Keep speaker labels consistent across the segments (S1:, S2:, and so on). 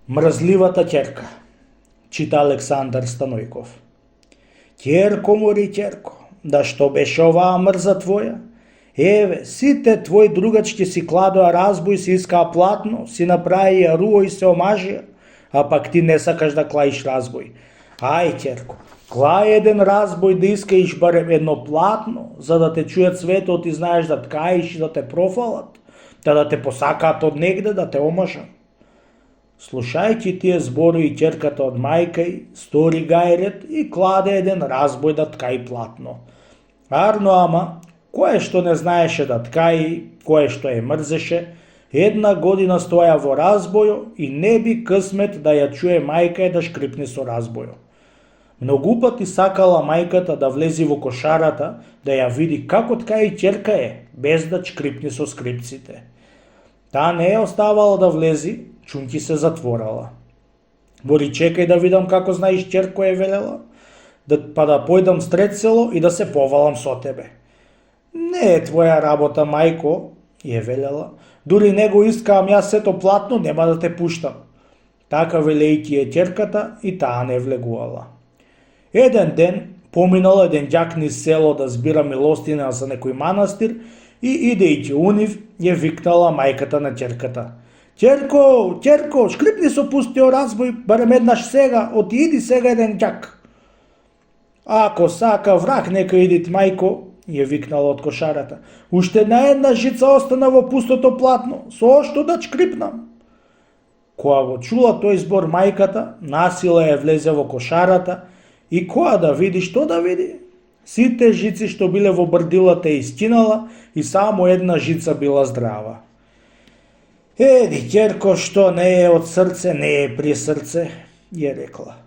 S1: Мрзливата ќерка, чита Александар Станојков. Ќерко мори ќерко, да што беше оваа мрза твоја? Еве, сите твои другачки си кладоа разбој, си искаа платно, си направија руо и се омажија, а пак ти не сакаш да клаиш разбој. Ај, ќерко, клај еден разбој да искаиш барем едно платно, за да те чујат светот и знаеш да ткаиш и да те профалат, да те посакаат од негде да те омажат. Слушајќи тие зборови, ќерката од мајка й стори гајрет и кладе еден разбој да ткаи платно. Арно ама, кое што не знаеше да ткаи, кое што ја мрзеше, една година стоја во разбојо и не би късмет да ја чуе мајка да шкрипне со разбојо. Многу пати сакала мајката да влези во кошарата, да ја види како ткаи ќерка е, без да шкрипне со скрипците. Таа не ја оставала да влези, чунки се затворала. Бори, чекај да видам како знаеш ќерко, е велела, па да појдам стред село и да се повалам со тебе. Не е твоја работа, мајко, е велела, дури не го искам јас сето платно, нема да те пуштам. Така велејќи е ќерката и таа не влегувала. Еден ден поминал еден ѓак низ село да збира милостина за некој манастир и идејќи у нив ја викнала мајката на ќерката. Ќерко, ќерко, шкрипни со пустиот разбој, барем еднаш сега, иди сега еден ѓак. Ако сака враг нека идит, мајко, ја викнала од кошарата. Уште на една жица остана во пустото платно, со што да шкрипнам. Кога го чула тој збор мајката, насила ја влезе во кошарата и која да види, што да види? Сите жици што биле во брдилата ја искинала и само една жица била здрава. Еди, ќерко, што не е од срце, не е при срце, ја рекла.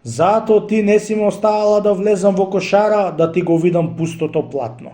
S1: Зато ти не си ме оставала да влезам во кошара, да ти го видам пустото платно.